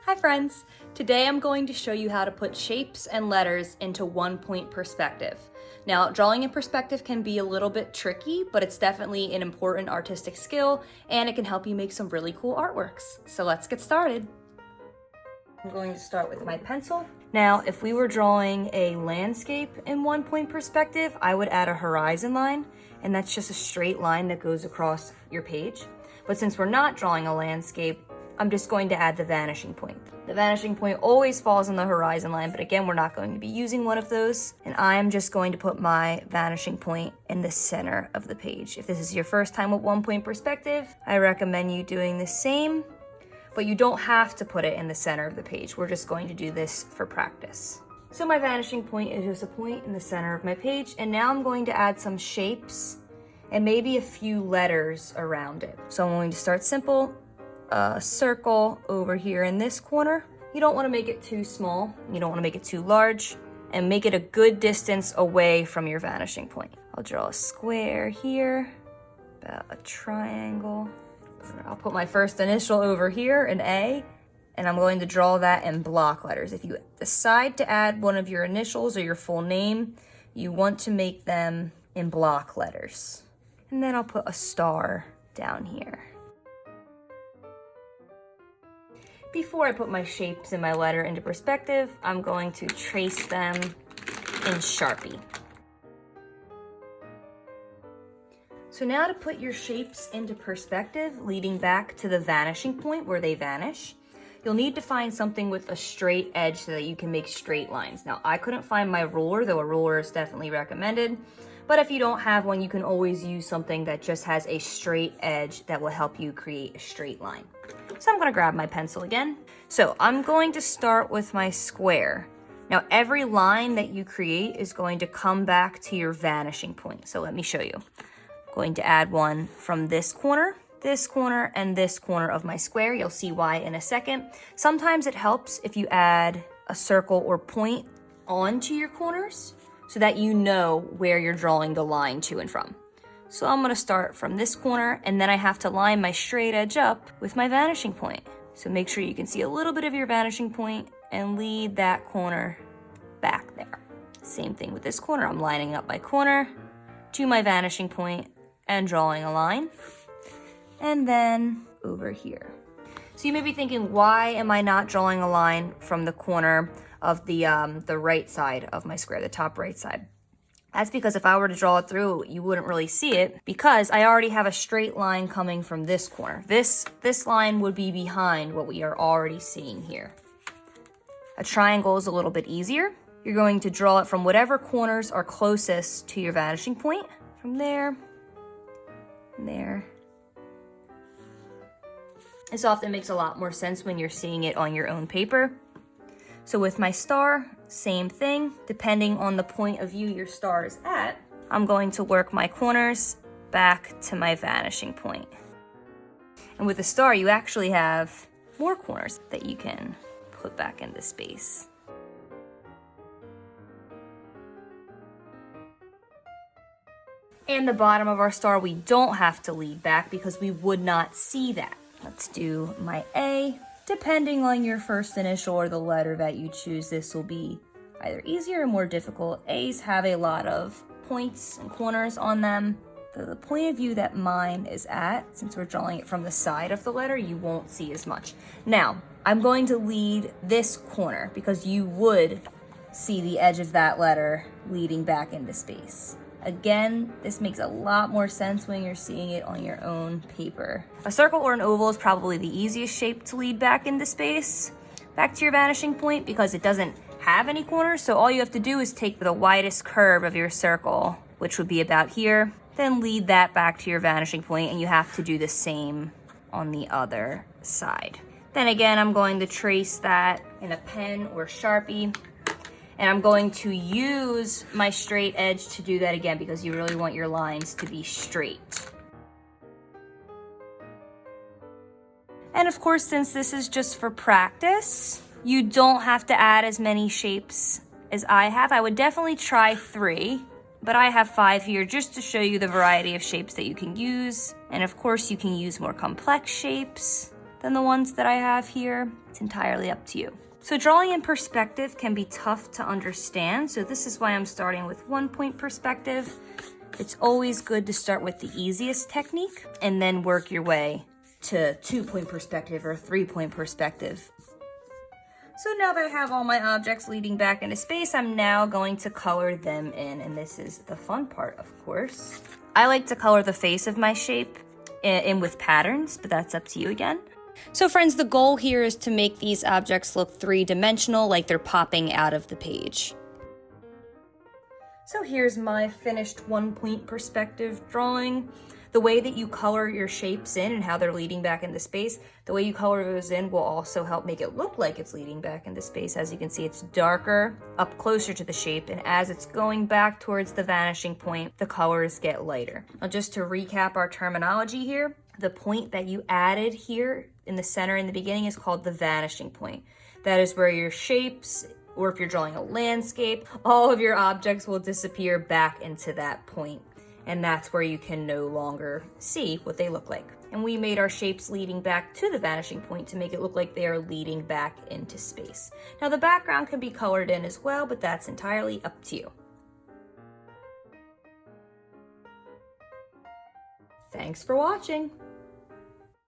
Hi friends! Today I'm going to show you how to put shapes and letters into one-point perspective. Now, drawing in perspective can be a little bit tricky, but it's definitely an important artistic skill and it can help you make some really cool artworks. So let's get started. I'm going to start with my pencil. Now, if we were drawing a landscape in one-point perspective, I would add a horizon line, and that's just a straight line that goes across your page. But since we're not drawing a landscape, I'm just going to add the vanishing point. The vanishing point always falls on the horizon line, but again, we're not going to be using one of those. And I am just going to put my vanishing point in the center of the page. If this is your first time with one-point perspective, I recommend you doing the same, but you don't have to put it in the center of the page. We're just going to do this for practice. So my vanishing point is just a point in the center of my page, and now I'm going to add some shapes and maybe a few letters around it. So I'm going to start simple. A circle over here in this corner. You don't want to make it too small, you don't want to make it too large, and make it a good distance away from your vanishing point. I'll draw a square here, about a triangle. I'll put my first initial over here, an A, and I'm going to draw that in block letters. If you decide to add one of your initials or your full name, you want to make them in block letters. And then I'll put a star down here. Before I put my shapes and my letter into perspective, I'm going to trace them in Sharpie. So now to put your shapes into perspective, leading back to the vanishing point where they vanish, you'll need to find something with a straight edge so that you can make straight lines. Now, I couldn't find my ruler, though a ruler is definitely recommended. But if you don't have one, you can always use something that just has a straight edge that will help you create a straight line. So I'm gonna grab my pencil again. So I'm going to start with my square. Now every line that you create is going to come back to your vanishing point. So let me show you. I'm going to add one from this corner, and this corner of my square. You'll see why in a second. Sometimes it helps if you add a circle or point onto your corners so that you know where you're drawing the line to and from. So I'm gonna start from this corner, and then I have to line my straight edge up with my vanishing point. So make sure you can see a little bit of your vanishing point and lead that corner back there. Same thing with this corner. I'm lining up my corner to my vanishing point and drawing a line. And then over here. So you may be thinking, why am I not drawing a line from the corner of the right side of my square, the top right side? That's because if I were to draw it through, you wouldn't really see it because I already have a straight line coming from this corner. This line would be behind what we are already seeing here. A triangle is a little bit easier. You're going to draw it from whatever corners are closest to your vanishing point. From there, and there. This often makes a lot more sense when you're seeing it on your own paper. So with my star, same thing. Depending on the point of view your star is at, I'm going to work my corners back to my vanishing point. And with the star, you actually have more corners that you can put back into space. And the bottom of our star, we don't have to lead back because we would not see that. Let's do my A. Depending on your first initial or the letter that you choose, this will be either easier or more difficult. A's have a lot of points and corners on them. The point of view that mine is at, since we're drawing it from the side of the letter, you won't see as much. Now, I'm going to lead this corner because you would see the edge of that letter leading back into space. Again, this makes a lot more sense when you're seeing it on your own paper. A circle or an oval is probably the easiest shape to lead back into space, back to your vanishing point, because it doesn't have any corners. So all you have to do is take the widest curve of your circle, which would be about here, then lead that back to your vanishing point, and you have to do the same on the other side. Then again, I'm going to trace that in a pen or Sharpie. And I'm going to use my straight edge to do that again because you really want your lines to be straight. And of course, since this is just for practice, you don't have to add as many shapes as I have. I would definitely try 3, but I have 5 here just to show you the variety of shapes that you can use. And of course, you can use more complex shapes than the ones that I have here. It's entirely up to you. So drawing in perspective can be tough to understand, so this is why I'm starting with 1-point perspective. It's always good to start with the easiest technique and then work your way to 2-point perspective or 3-point perspective. So now that I have all my objects leading back into space, I'm now going to color them in, and this is the fun part, of course. I like to color the face of my shape in with patterns, but that's up to you again. So friends, the goal here is to make these objects look 3-dimensional, like they're popping out of the page. So here's my finished 1-point perspective drawing. The way that you color your shapes in and how they're leading back into space, the way you color those in will also help make it look like it's leading back into space. As you can see, it's darker up closer to the shape, and as it's going back towards the vanishing point, the colors get lighter. Now, just to recap our terminology here, the point that you added here in the center in the beginning is called the vanishing point. That is where your shapes, or if you're drawing a landscape, all of your objects will disappear back into that point. And that's where you can no longer see what they look like. And we made our shapes leading back to the vanishing point to make it look like they are leading back into space. Now the background can be colored in as well, but that's entirely up to you. Thanks for watching.